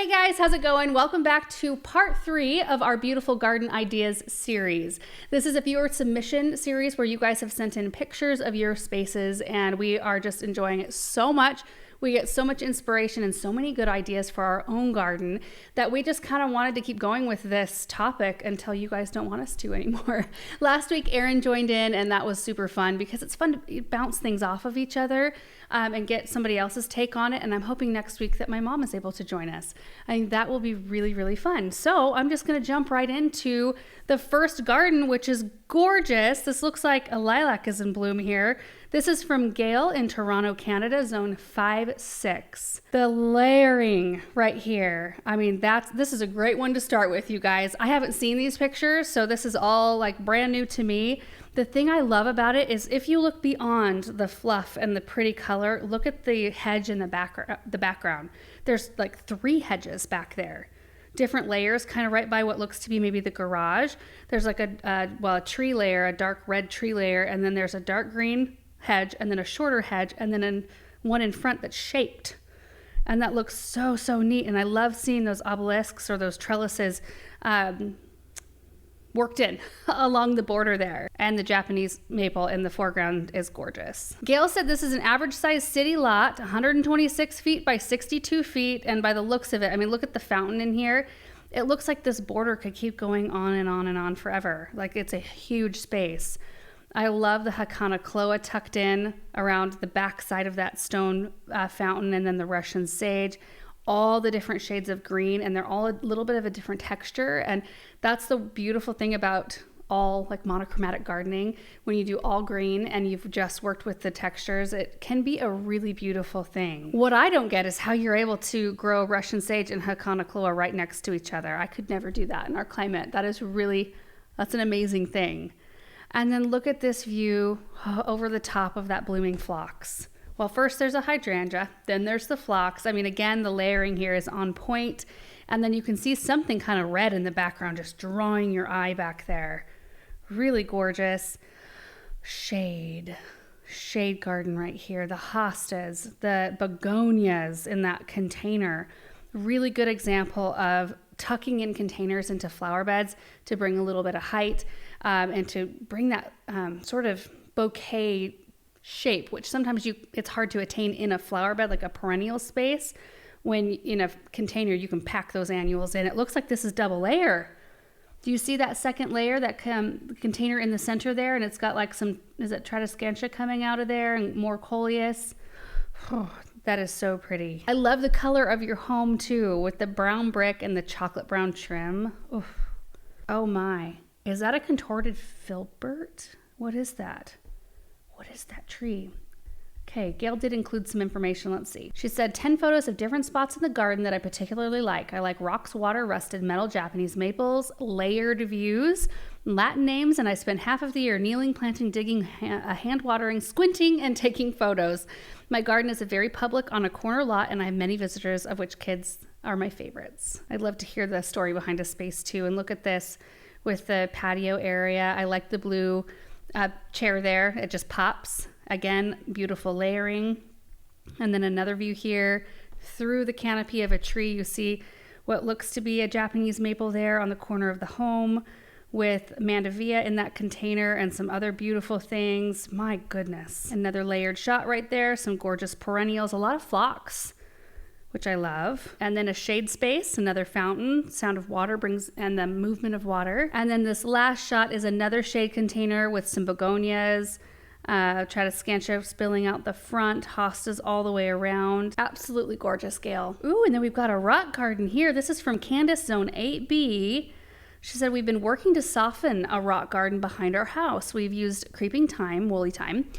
Hey guys, how's it going? Welcome back to part 3 of our Beautiful Garden Ideas series. This is a viewer submission series where you guys have sent in pictures of your spaces and we are just enjoying it so much. We get so much inspiration and so many good ideas for our own garden that we just kind of wanted to keep going with this topic until you guys don't want us to anymore. Last week, Erin joined in and that was super fun because it's fun to bounce things off of each other and get somebody else's take on it. And I'm hoping next week that my mom is able to join us. I think that will be really, really fun. So I'm just going to jump right into the first garden, which is gorgeous. This looks like a lilac is in bloom here. This is from Gail in Toronto, Canada, zone 5-6. The layering right here. I mean, this is a great one to start with, you guys. I haven't seen these pictures, so this is all like brand new to me. The thing I love about it is if you look beyond the fluff and the pretty color, look at the hedge in the background. There's like 3 hedges back there. Different layers kind of right by what looks to be maybe the garage. There's like a tree layer, a dark red tree layer, and then there's a dark green hedge and then a shorter hedge and then one in front that's shaped. And that looks so, so neat. And I love seeing those obelisks or those trellises worked in along the border there. And the Japanese maple in the foreground is gorgeous. Gail said this is an average size city lot, 126 feet by 62 feet. And by the looks of it, I mean, look at the fountain in here. It looks like this border could keep going on and on and on forever. Like it's a huge space. I love the Hakanakloa tucked in around the back side of that stone fountain, and then the Russian sage, all the different shades of green, and they're all a little bit of a different texture. And that's the beautiful thing about all like monochromatic gardening. When you do all green and you've just worked with the textures, it can be a really beautiful thing. What I don't get is how you're able to grow Russian sage and Hakanakloa right next to each other. I could never do that in our climate. That's an amazing thing. And then look at this view over the top of that blooming phlox. Well, first there's a hydrangea, then there's the phlox. I mean, again, the layering here is on point. And then you can see something kind of red in the background, just drawing your eye back there. Really gorgeous. Shade garden right here. The hostas, the begonias in that container. Really good example of tucking in containers into flower beds to bring a little bit of height and to bring that sort of bouquet shape, which sometimes it's hard to attain in a flower bed, like a perennial space. When in a container, you can pack those annuals in. It looks like this is double layer. Do you see that second layer, that container in the center there? And it's got like some, is it Tradescantia coming out of there and more coleus? Oh, that is so pretty. I love the color of your home too, with the brown brick and the chocolate brown trim. Oof. Oh my. Is that a contorted filbert? What is that? What is that tree? Okay, Gail did include some information. Let's see. She said 10 photos of different spots in the garden that I particularly like. I like rocks, water, rusted metal, Japanese maples, layered views, Latin names, and I spend half of the year kneeling, planting, digging, hand watering, squinting, and taking photos. My garden is very public on a corner lot, and I have many visitors, of which kids are my favorites. I'd love to hear the story behind a space too. And look at this with the patio area. I like the blue chair there. It just pops. Again, beautiful layering. And then another view here through the canopy of a tree. You see what looks to be a Japanese maple there on the corner of the home with mandevilla in that container and some other beautiful things. My goodness. Another layered shot right there. Some gorgeous perennials, a lot of phlox, which I love. And then a shade space, another fountain, sound of water and the movement of water. And then this last shot is another shade container with some begonias, Tradescantia spilling out the front, hostas all the way around. Absolutely gorgeous, Gail. Ooh, and then we've got a rock garden here. This is from Candace, zone 8B. She said, we've been working to soften a rock garden behind our house. We've used creeping thyme, woolly thyme,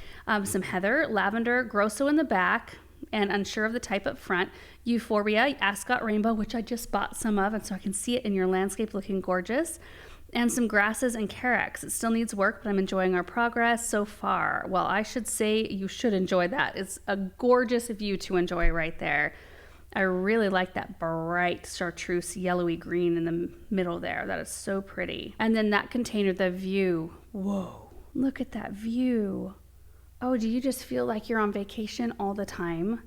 some heather, lavender, grosso in the back, and unsure of the type up front, euphorbia, ascot rainbow, which I just bought some of, and so I can see it in your landscape looking gorgeous, and some grasses and carex. It still needs work, but I'm enjoying our progress so far. Well, I should say you should enjoy that. It's a gorgeous view to enjoy right there. I really like that bright chartreuse yellowy green in the middle there. That is so pretty. And then that container, the view. Whoa, look at that view. Oh, do you just feel like you're on vacation all the time?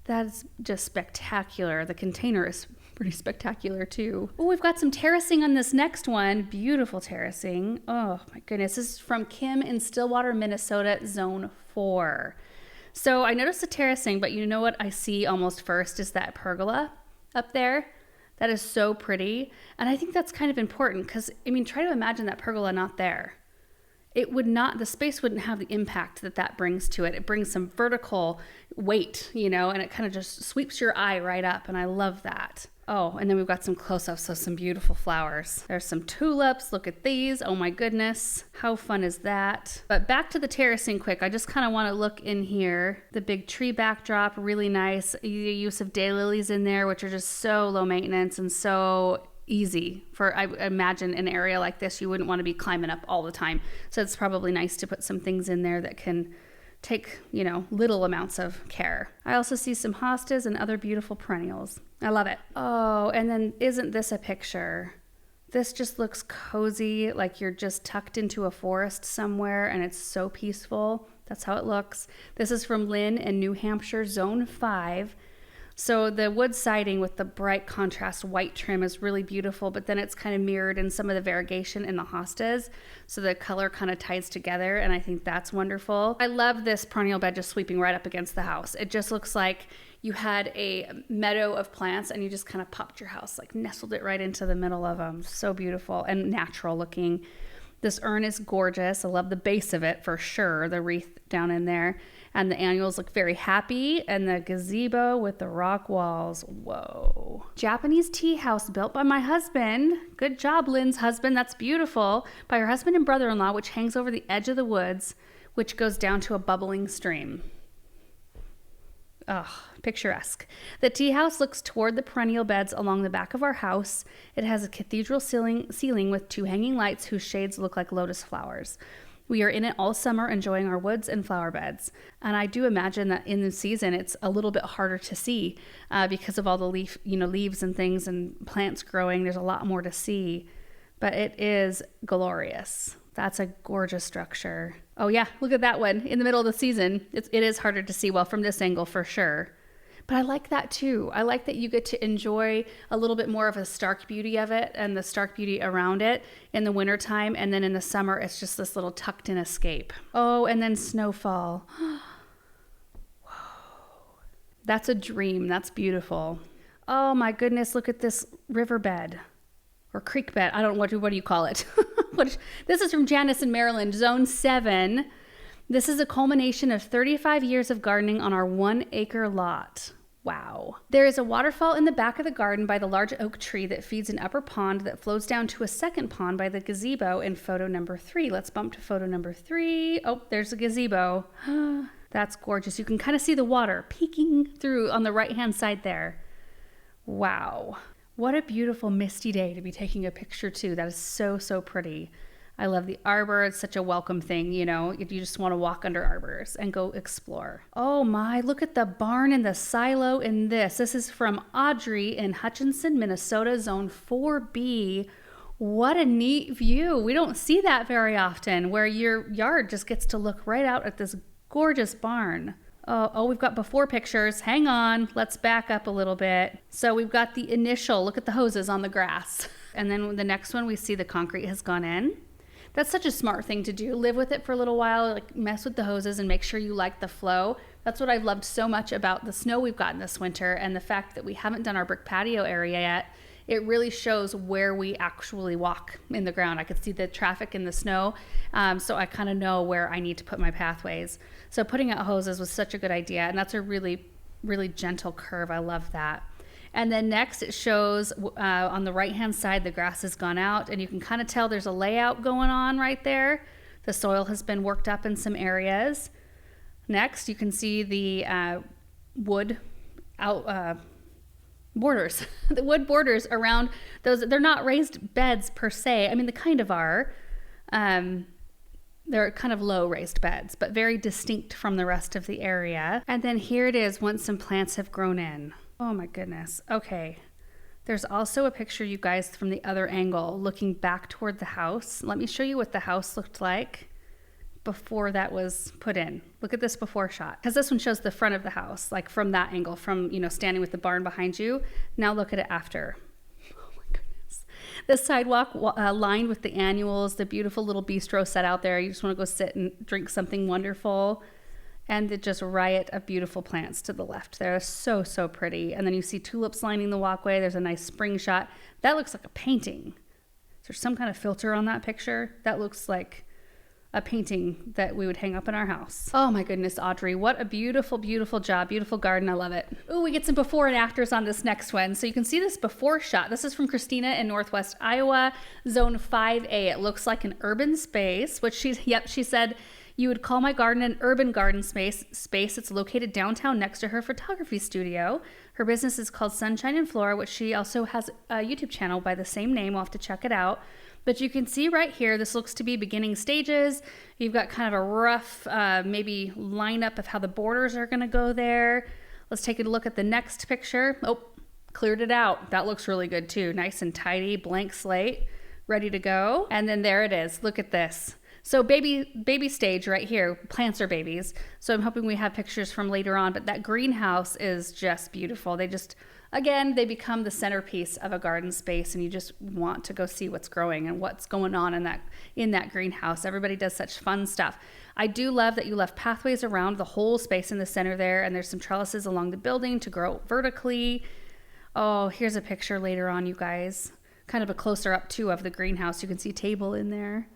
That's just spectacular. The container is pretty spectacular too. Oh, we've got some terracing on this next one. Beautiful terracing. Oh my goodness. This is from Kim in Stillwater, Minnesota, Zone 4. So I noticed the terracing, but you know what I see almost first is that pergola up there. That is so pretty. And I think that's kind of important because, I mean, try to imagine that pergola not there. It would not, the space wouldn't have the impact that that brings to it. It brings some vertical weight, you know, and it kind of just sweeps your eye right up. And I love that. Oh, and then we've got some close-ups of some beautiful flowers. There's some tulips. Look at these. Oh my goodness. How fun is that? But back to the terracing quick. I just kind of want to look in here. The big tree backdrop, really nice. The use of daylilies in there, which are just so low maintenance and so easy for, I imagine, an area like this you wouldn't want to be climbing up all the time. So it's probably nice to put some things in there that can take, you know, little amounts of care. I also see some hostas and other beautiful perennials. I love it. Oh, and then isn't this a picture? This just looks cozy, like you're just tucked into a forest somewhere, and it's so peaceful. That's how it looks. This is from Lynn in New Hampshire, Zone 5. So the wood siding with the bright contrast white trim is really beautiful, but then it's kind of mirrored in some of the variegation in the hostas. So the color kind of ties together, and I think that's wonderful. I love this perennial bed just sweeping right up against the house. It just looks like you had a meadow of plants and you just kind of popped your house, like nestled it right into the middle of them. So beautiful and natural looking. This urn is gorgeous. I love the base of it for sure, the wreath down in there. And the annuals look very happy. And the gazebo with the rock walls. Whoa. Japanese tea house built by my husband. Good job, Lynn's husband. That's beautiful. By her husband and brother-in-law, which hangs over the edge of the woods, which goes down to a bubbling stream. Oh, picturesque. The tea house looks toward the perennial beds along the back of our house. It has a cathedral ceiling with 2 hanging lights whose shades look like lotus flowers. We are in it all summer enjoying our woods and flower beds. And I do imagine that in the season it's a little bit harder to see because of all the leaves and things and plants growing. There's a lot more to see, but it is glorious. That's a gorgeous structure. Oh yeah, look at that one in the middle of the season. It is harder to see, well, from this angle for sure. But I like that too. I like that you get to enjoy a little bit more of the stark beauty of it and the stark beauty around it in the wintertime. And then in the summer, it's just this little tucked in escape. Oh, and then snowfall. Whoa. That's a dream. That's beautiful. Oh my goodness, look at this riverbed or creek bed. I don't know, what do you call it? This is from Janice in Maryland, Zone 7. This is a culmination of 35 years of gardening on our 1-acre lot. Wow. There is a waterfall in the back of the garden by the large oak tree that feeds an upper pond that flows down to a second pond by the gazebo in photo number 3. Let's bump to photo number 3. Oh, there's the gazebo. That's gorgeous. You can kind of see the water peeking through on the right-hand side there. Wow. What a beautiful misty day to be taking a picture too. That is so, so pretty. I love the arbor. It's such a welcome thing, you know, if you just want to walk under arbors and go explore. Oh my, look at the barn and the silo in this. This is from Audrey in Hutchinson, Minnesota, Zone 4B. What a neat view. We don't see that very often where your yard just gets to look right out at this gorgeous barn. Oh, we've got before pictures. Hang on. Let's back up a little bit. So we've got the initial, look at the hoses on the grass. And then the next one, we see the concrete has gone in. That's such a smart thing to do. Live with it for a little while, like mess with the hoses and make sure you like the flow. That's what I've loved so much about the snow we've gotten this winter and the fact that we haven't done our brick patio area yet. It really shows where we actually walk in the ground. I could see the traffic in the snow, so I kind of know where I need to put my pathways. So putting out hoses was such a good idea, and that's a really, really gentle curve. I love that. And then next it shows on the right-hand side, the grass has gone out, and you can kind of tell there's a layout going on right there. The soil has been worked up in some areas. Next, you can see the wood out borders, the wood borders around those. They're not raised beds per se. I mean, they kind of are. They're kind of low raised beds, but very distinct from the rest of the area. And then here it is once some plants have grown in. Oh my goodness. Okay. There's also a picture, you guys, from the other angle looking back toward the house. Let me show you what the house looked like before that was put in. Look at this before shot, because this one shows the front of the house, like from that angle, from, you know, standing with the barn behind you. Now look at it after. Oh my goodness. The sidewalk lined with the annuals, the beautiful little bistro set out there. You just want to go sit and drink something wonderful. And the just riot of beautiful plants to the left. They're so, so pretty. And then you see tulips lining the walkway. There's a nice spring shot. That looks like a painting. Is there some kind of filter on that picture? That looks like a painting that we would hang up in our house. Oh my goodness, Audrey, what a beautiful, beautiful job. Beautiful garden. I love it. Ooh, we get some before and afters on this next one. So you can see this before shot. This is from Christina in Northwest Iowa, zone 5A. It looks like an urban space, which she said, you would call my garden an urban garden space. It's located downtown next to her photography studio. Her business is called Sunshine and Flora, which she also has a YouTube channel by the same name. We'll have to check it out. But you can see right here, this looks to be beginning stages. You've got kind of a rough, maybe lineup of how the borders are gonna go there. Let's take a look at the next picture. Oh, cleared it out. That looks really good too. Nice and tidy, blank slate, ready to go. And then there it is. Look at this. So baby stage right here. Plants are babies. So I'm hoping we have pictures from later on, but that greenhouse is just beautiful. Again, they become the centerpiece of a garden space, and you just want to go see what's growing and what's going on in that greenhouse. Everybody does such fun stuff. I do love that you left pathways around the whole space in the center there, and there's some trellises along the building to grow vertically. Oh, here's a picture later on, you guys. Kind of a closer up too of the greenhouse. You can see table in there.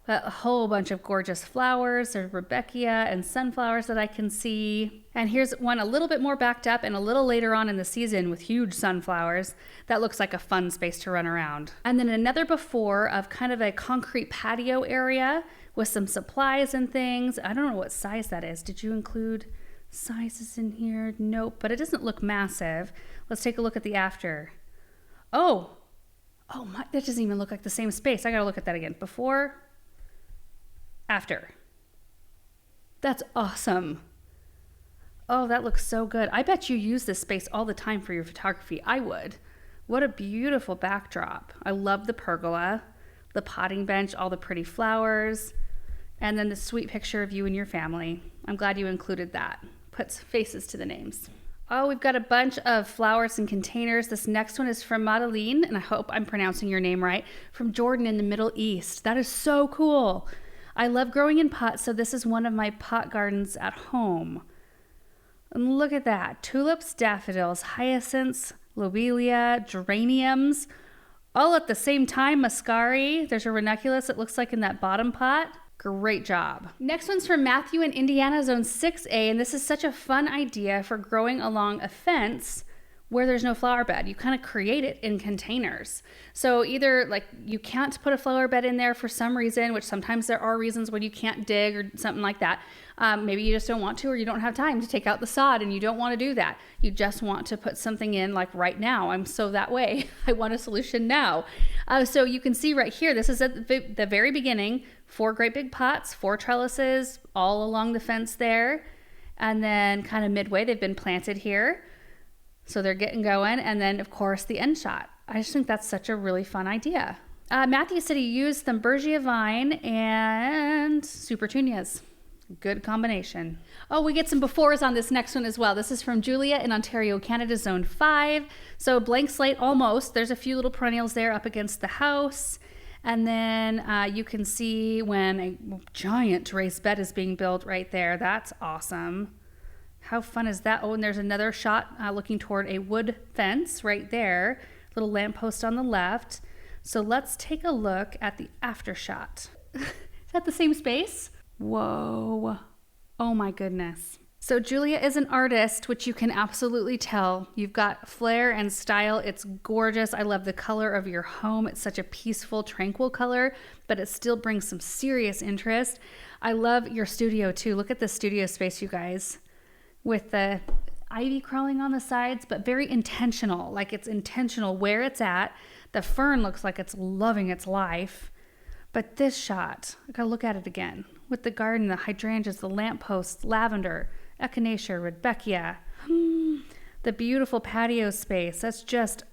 A whole bunch of gorgeous flowers. There's Rudbeckia and sunflowers that I can see. And here's one a little bit more backed up and a little later on in the season with huge sunflowers. That looks like a fun space to run around. And then another before of kind of a concrete patio area with some supplies and things. I don't know what size that is. Did you include sizes in here? Nope, but it doesn't look massive. Let's take a look at the after. Oh my, that doesn't even look like the same space. I gotta look at that again. Before, after. That's awesome. Oh, that looks so good. I bet you use this space all the time for your photography. I would. What a beautiful backdrop. I love the pergola, the potting bench, all the pretty flowers, and then the sweet picture of you and your family. I'm glad you included that. Puts faces to the names. Oh, we've got a bunch of flowers and containers. This next one is from Madeline, and I hope I'm pronouncing your name right, from Jordan in the Middle East. That is so cool. I love growing in pots, so this is one of my pot gardens at home. And look at that. Tulips, daffodils, hyacinths, lobelia, geraniums, all at the same time. Muscari. There's a ranunculus, it looks like, in that bottom pot. Great job. Next one's from Matthew in Indiana, zone 6A, and this is such a fun idea for growing along a fence where there's no flower bed. You kind of create it in containers. So either like you can't put a flower bed in there for some reason, which sometimes there are reasons when you can't dig or something like that. Maybe you just don't want to, or you don't have time to take out the sod and you don't want to do that. You just want to put something in like right now. I'm so that way. I want a solution now. So you can see right here, this is at the very beginning, 4 great big pots, 4 trellises all along the fence there. And then kind of midway, they've been planted here. So they're getting going. And then, of course, the end shot. I just think that's such a really fun idea. Matthew said he used Thunbergia vine and Supertunias. Good combination. Oh, we get some befores on this next one as well. This is from Julia in Ontario, Canada, zone 5. So blank slate almost. There's a few little perennials there up against the house. And then you can see when a giant raised bed is being built right there. That's awesome. How fun is that? Oh, and there's another shot looking toward a wood fence right there. Little lamppost on the left. So let's take a look at the after shot. Is that the same space? Whoa. Oh my goodness. So Julia is an artist, which you can absolutely tell. You've got flair and style. It's gorgeous. I love the color of your home. It's such a peaceful, tranquil color, but it still brings some serious interest. I love your studio too. Look at the studio space, you guys, with the ivy crawling on the sides, but very intentional. Like it's intentional where it's at. The fern looks like it's loving its life. But this shot, I gotta look at it again. With the garden, the hydrangeas, the lampposts, lavender, echinacea, rudbeckia, the beautiful patio space. That's just,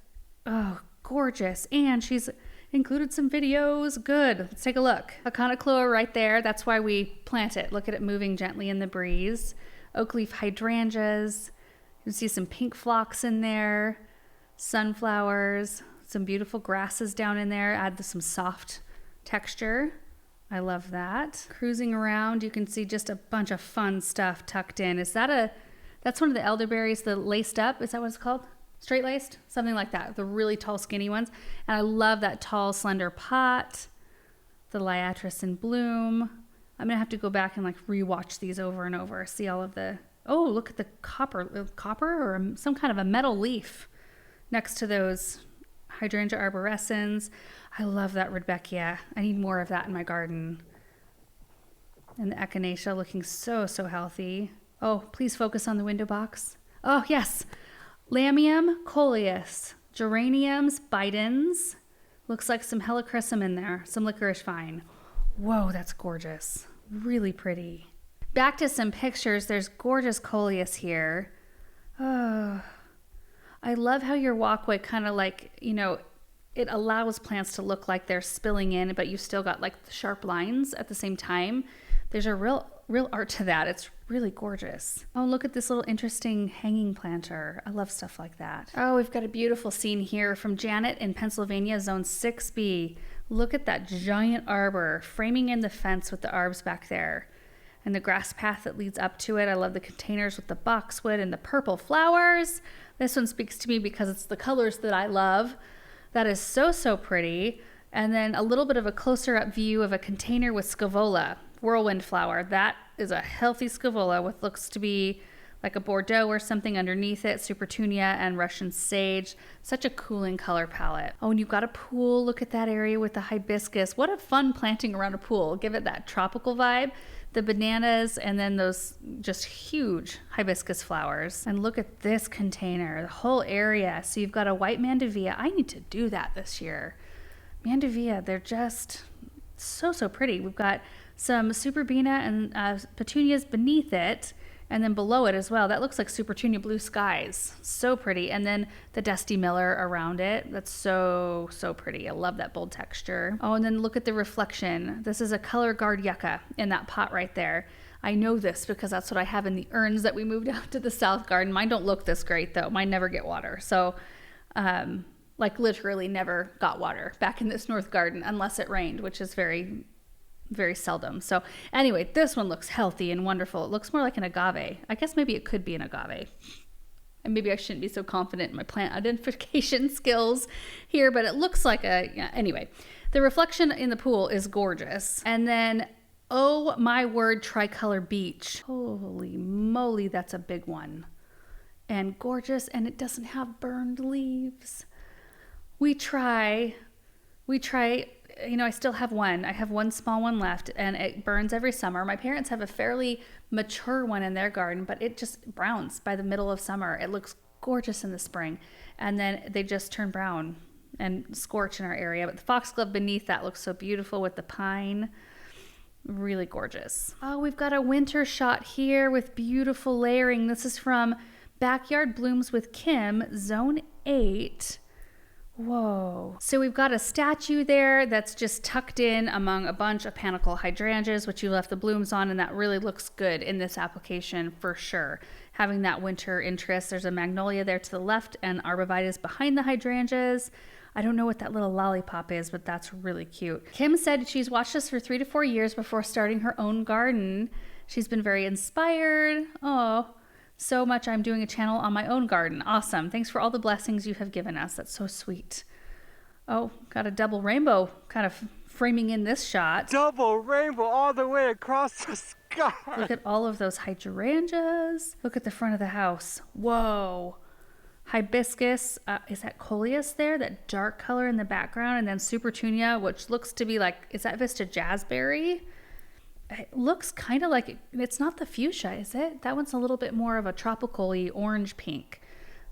oh, gorgeous. And she's Included some videos. Good. Let's take a look. Aconocloa right there. That's why we plant it. Look at it moving gently in the breeze. Oak leaf hydrangeas. You can see some pink phlox in there. Sunflowers. Some beautiful grasses down in there. Add some soft texture. I love that. Cruising around, you can see just a bunch of fun stuff tucked in. That's one of the elderberries, the laced up. Is that what it's called? Straight laced? Something like that. The really tall, skinny ones. And I love that tall, slender pot. The liatris in bloom. I'm going to have to go back and rewatch these over and over. See all of the... Oh, look at the copper or some kind of a metal leaf next to those hydrangea arborescens. I love that Rudbeckia. I need more of that in my garden. And the echinacea looking so, so healthy. Oh, please focus on the window box. Oh, yes. Lamium coleus, geraniums, bidens. Looks like some helichrysum in there, some licorice vine. Whoa, that's gorgeous. Really pretty. Back to some pictures. There's gorgeous coleus here. Oh, I love how your walkway kind of it allows plants to look like they're spilling in, but you still got the sharp lines at the same time. There's a real art to that. It's really gorgeous. Oh, look at this little interesting hanging planter. I love stuff like that. Oh, we've got a beautiful scene here from Janet in Pennsylvania, Zone 6B. Look at that giant arbor framing in the fence with the arbs back there. And the grass path that leads up to it. I love the containers with the boxwood and the purple flowers. This one speaks to me because it's the colors that I love. That is so, so pretty. And then a little bit of a closer up view of a container with scaevola, whirlwind flower. That is a healthy scaevola with looks to be like a Bordeaux or something underneath it, Supertunia and Russian sage. Such a cooling color palette. Oh, and you've got a pool. Look at that area with the hibiscus. What a fun planting around a pool. Give it that tropical vibe. The bananas and then those just huge hibiscus flowers. And look at this container, the whole area. So you've got a white mandevilla. I need to do that this year. Mandevilla, they're just so, so pretty. We've got some Superbena and petunias beneath it, and then below it as well. That looks like Supertunia blue skies. So pretty. And then the Dusty Miller around it. That's so, so pretty. I love that bold texture. Oh, and then look at the reflection. This is a color guard yucca in that pot right there. I know this because that's what I have in the urns that we moved out to the south garden. Mine don't look this great though. Mine never get water. So, literally never got water back in this north garden unless it rained, which is very, very seldom. So anyway, this one looks healthy and wonderful. It looks more like an agave. I guess maybe it could be an agave. And maybe I shouldn't be so confident in my plant identification skills here, but it looks like anyway. The reflection in the pool is gorgeous. And then, oh my word, tricolor beech. Holy moly, that's a big one. And gorgeous, and it doesn't have burned leaves. We try, I still have one. I have one small one left, and it burns every summer. My parents have a fairly mature one in their garden, but it just browns by the middle of summer. It looks gorgeous in the spring, and then they just turn brown and scorch in our area. But the foxglove beneath that looks so beautiful with the pine. Really gorgeous. Oh, we've got a winter shot here with beautiful layering. This is from Backyard Blooms with Kim, Zone 8. Whoa. So we've got a statue there that's just tucked in among a bunch of panicle hydrangeas, which you left the blooms on, and that really looks good in this application for sure. Having that winter interest. There's a magnolia there to the left and arborvitaes behind the hydrangeas. I don't know what that little lollipop is, but that's really cute. Kim said she's watched us for 3 to 4 years before starting her own garden. She's been very inspired. Oh, so much I'm doing a channel on my own garden. Awesome. Thanks for all the blessings you have given us. That's so sweet. Oh, got a double rainbow kind of framing in this shot. Double rainbow all the way across the sky. Look at all of those hydrangeas. Look at the front of the house. Whoa. Hibiscus. Is that coleus there? That dark color in the background. And then Supertunia, which looks to be like, is that Vista Jazzberry? It looks kind of like, it's not the fuchsia, is it? That one's a little bit more of a tropical-y orange pink.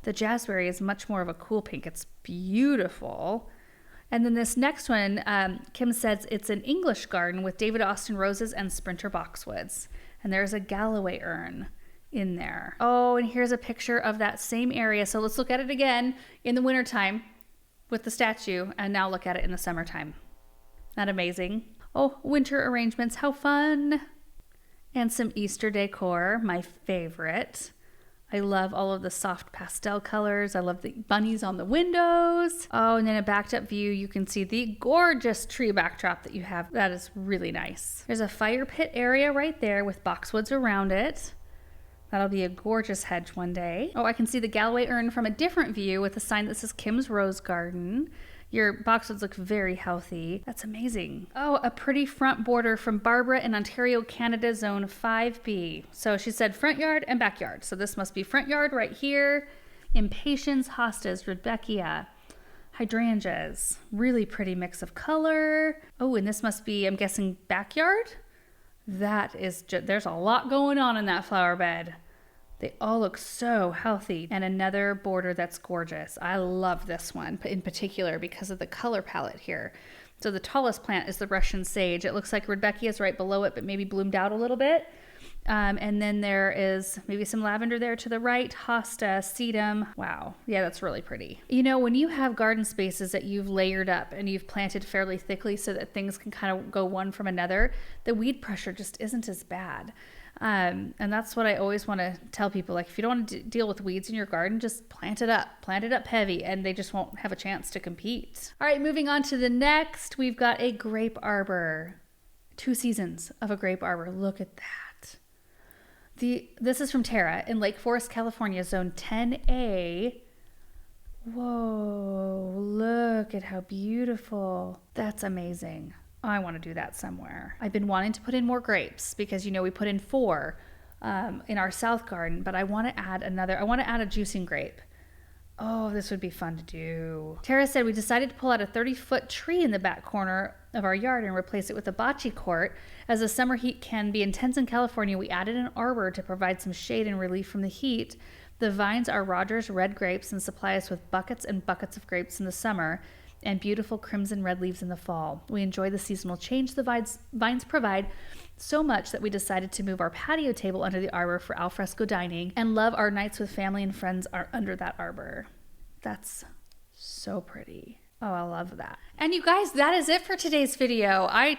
The jazzberry is much more of a cool pink. It's beautiful. And then this next one, Kim says it's an English garden with David Austin roses and sprinter boxwoods. And there's a Galloway urn in there. Oh, and here's a picture of that same area. So let's look at it again in the wintertime. with the statue, and now look at it in the summertime. Not amazing? Oh, winter arrangements, how fun. And some Easter decor, my favorite. I love all of the soft pastel colors. I love the bunnies on the windows. Oh, and then a backed up view, you can see the gorgeous tree backdrop that you have. That is really nice. There's a fire pit area right there with boxwoods around it. That'll be a gorgeous hedge one day. Oh, I can see the Galloway urn from a different view with a sign that says Kim's Rose Garden. Your boxwoods look very healthy. That's amazing. Oh, a pretty front border from Barbara in Ontario, Canada, Zone 5B. So she said front yard and backyard. So this must be front yard right here. Impatiens, hostas, rudbeckia, hydrangeas. Really pretty mix of color. Oh, and this must be, I'm guessing, backyard? That is just, there's a lot going on in that flower bed. They all look so healthy. And another border that's gorgeous. I love this one in particular because of the color palette here. So the tallest plant is the Russian sage. It looks like rudbeckia is right below it, but maybe bloomed out a little bit. And then there is maybe some lavender there to the right, hosta, sedum. Wow. Yeah, that's really pretty. You know, when you have garden spaces that you've layered up and you've planted fairly thickly so that things can kind of go one from another, the weed pressure just isn't as bad. And that's what I always want to tell people. Like, if you don't want to deal with weeds in your garden, just plant it up heavy, and they just won't have a chance to compete. All right, moving on to the next, we've got a grape arbor. 2 seasons of a grape arbor. Look at that. This is from Tara in Lake Forest, California, Zone 10A. Whoa, look at how beautiful. That's amazing. I want to do that somewhere. I've been wanting to put in more grapes because, you know, we put in 4 in our south garden, but I want to add another. I want to add a juicing grape. Oh, this would be fun to do. Tara said we decided to pull out a 30-foot tree in the back corner of our yard and replace it with a bocce court. As the summer heat can be intense in California, we added an arbor to provide some shade and relief from the heat. The vines are Rogers red grapes and supply us with buckets and buckets of grapes in the summer and beautiful crimson red leaves in the fall. We enjoy the seasonal change the vines provide so much that we decided to move our patio table under the arbor for alfresco dining and love our nights with family and friends are under that arbor. That's so pretty. Oh, I love that. And you guys, that is it for today's video. I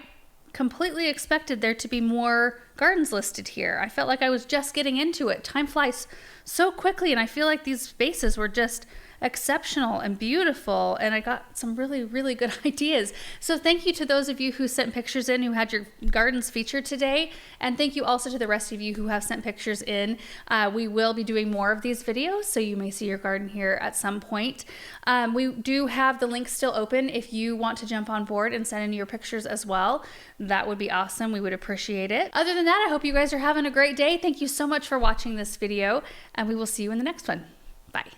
completely expected there to be more gardens listed here. I felt like I was just getting into it. Time flies so quickly, and I feel like these spaces were just exceptional and beautiful, and I got some really, really good ideas. So thank you to those of you who sent pictures in, who had your gardens featured today, and thank you also to the rest of you who have sent pictures in. We will be doing more of these videos, so you may see your garden here at some point. We do have the link still open if you want to jump on board and send in your pictures as well. That would be awesome. We would appreciate it. Other than that, I hope you guys are having a great day. Thank you so much for watching this video, and we will see you in the next one.